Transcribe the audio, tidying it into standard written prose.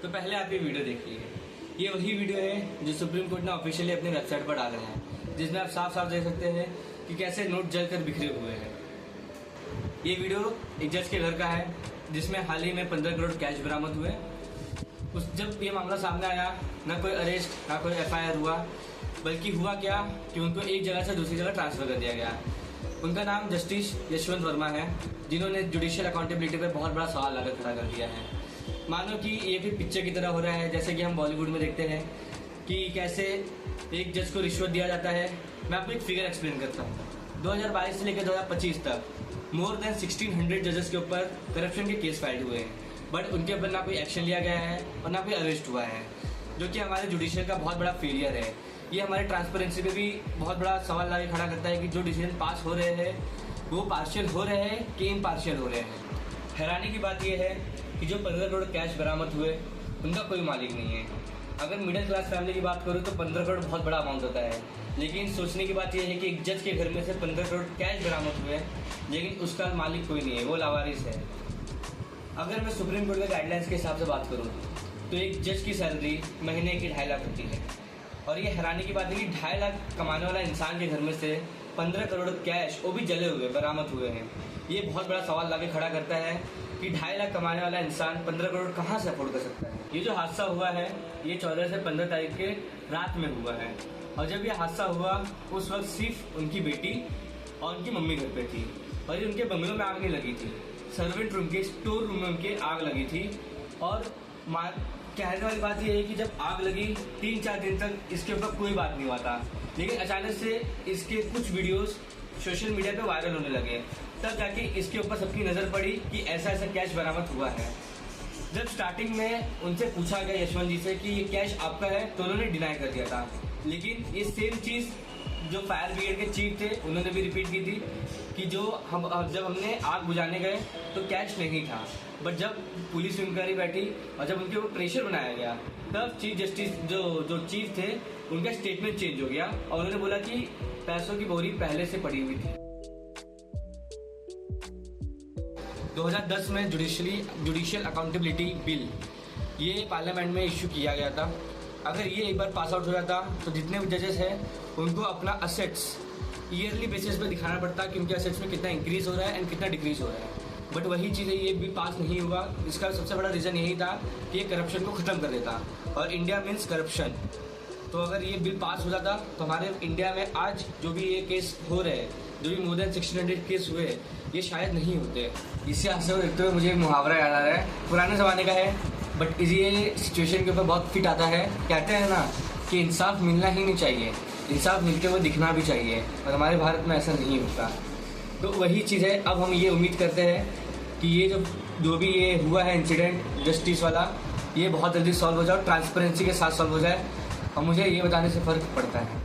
तो पहले आप ये वीडियो देखिए। ये वही वीडियो है जो सुप्रीम कोर्ट ने ऑफिशियली अपनी वेबसाइट पर डाला है, जिसमें आप साफ साफ देख सकते हैं कि कैसे नोट जलकर बिखरे हुए हैं। ये वीडियो एक जज के घर का है, जिसमें हाल ही में 15 करोड़ कैश बरामद हुए। जब ये मामला सामने आया, ना कोई अरेस्ट ना कोई FIR हुआ, बल्कि हुआ क्या कि उनको एक जगह से दूसरी जगह ट्रांसफर कर दिया गया। उनका नाम जस्टिस यशवंत वर्मा है, जिन्होंने जुडिशियल अकाउंटेबिलिटी पर बहुत बड़ा सवाल लाकर खड़ा कर दिया है। मानो कि ये भी पिक्चर की तरह हो रहा है, जैसे कि हम बॉलीवुड में देखते हैं कि कैसे एक जज को रिश्वत दिया जाता है। मैं आपको एक फिगर एक्सप्लेन करता हूँ। 2022 से लेकर 2025 तक मोर देन 1600 जजेस के ऊपर करप्शन के केस फाइल हुए हैं, बट उनके ऊपर ना कोई एक्शन लिया गया है और ना कोई अरेस्ट हुआ है, जो कि हमारे जुडिशियल का बहुत बड़ा फेलियर है। ये हमारे ट्रांसपेरेंसी पे भी बहुत बड़ा सवाल लाके खड़ा करता है कि जो डिसीजन पास हो रहे हैं वो पार्शियल हो रहे हैं कि इम्पार्शियल हो रहे हैं। हैरानी की बात यह है कि जो 15 करोड़ कैश बरामद हुए उनका कोई मालिक नहीं है। अगर मिडिल क्लास फैमिली की बात करूँ तो 15 करोड़ बहुत बड़ा अमाउंट होता है, लेकिन सोचने की बात यह है कि एक जज के घर में से 15 करोड़ कैश बरामद हुए, लेकिन उसका मालिक कोई नहीं है, वो लावारिस है। अगर मैं सुप्रीम कोर्ट के गाइडलाइंस के हिसाब से बात करूँ तो एक जज की सैलरी महीने की 2.5 लाख होती है, और ये हैरानी की बात है कि 2.5 लाख कमाने वाला इंसान के घर में से 15 करोड़ कैश वो भी जले हुए बरामद हुए हैं। ये बहुत बड़ा सवाल लाके खड़ा करता है कि 2.5 लाख कमाने वाला इंसान 15 करोड़ कहाँ से अफोर्ड कर सकता है। ये जो हादसा हुआ है ये 14 से 15 तारीख के रात में हुआ है, और जब ये हादसा हुआ उस वक्त सिर्फ उनकी बेटी और उनकी मम्मी घर पे थी, और ये उनके बंगलों में आग नहीं लगी थी, सर्वेंट रूम के स्टोर रूम में उनके आग लगी थी। और कहने वाली बात यह है कि जब आग लगी 3-4 दिन तक इसके ऊपर कोई बात नहीं हुआ था, लेकिन अचानक से इसके कुछ वीडियोस सोशल मीडिया पे वायरल होने लगे, तब जाके इसके ऊपर सबकी नज़र पड़ी कि ऐसा ऐसा कैश बरामद हुआ है। जब स्टार्टिंग में उनसे पूछा गया यशवंत जी से कि ये कैश आपका है, तो उन्होंने डिनाई कर दिया था, लेकिन ये सेम चीज़ जो फायर ब्रिगेड के चीफ थे उन्होंने भी रिपीट की थी कि जब हमने आग बुझाने गए तो कैश नहीं था। बट जब पुलिस इंक्वायरी बैठी और जब उनके ऊपर प्रेशर बनाया गया, तब चीफ जस्टिस जो चीफ थे उनका स्टेटमेंट चेंज हो गया और उन्होंने बोला कि पैसों की बोरी पहले से पड़ी हुई थी। 2010 में जुडिशियल अकाउंटेबिलिटी बिल ये पार्लियामेंट में इश्यू किया गया था। अगर ये एक बार पास आउट हो जाता तो जितने भी जजेस हैं उनको अपना असेट्स ईयरली बेसिस पे दिखाना पड़ता कि उनके असेट्स में कितना इंक्रीज हो रहा है एंड कितना डिक्रीज हो रहा है। बट वही चीज़ है, ये बिल पास नहीं हुआ। इसका सबसे बड़ा रीज़न यही था कि ये करप्शन को ख़त्म कर देता, और इंडिया मीन्स करप्शन। तो अगर ये बिल पास हो जाता तो हमारे इंडिया में आज जो भी ये केस हो रहे हैं, जो भी मोर देन 1600 केस हुए, ये शायद नहीं होते। इसी हादसे को देखते हुए मुझे एक मुहावरा याद आ रहा है, पुराने ज़माने का है, बट ये सिचुएशन के ऊपर बहुत फिट आता है। कहते हैं ना कि इंसाफ मिलना ही नहीं चाहिए, इंसाफ मिलते हुए दिखना भी चाहिए, और हमारे भारत में ऐसा नहीं होता। तो वही चीज़ है, अब हम ये उम्मीद करते हैं कि ये जो भी ये हुआ है इंसिडेंट जस्टिस वाला, ये बहुत जल्दी सॉल्व हो जाए और ट्रांसपेरेंसी के साथ सॉल्व हो जाए, और मुझे ये बताने से फ़र्क पड़ता है।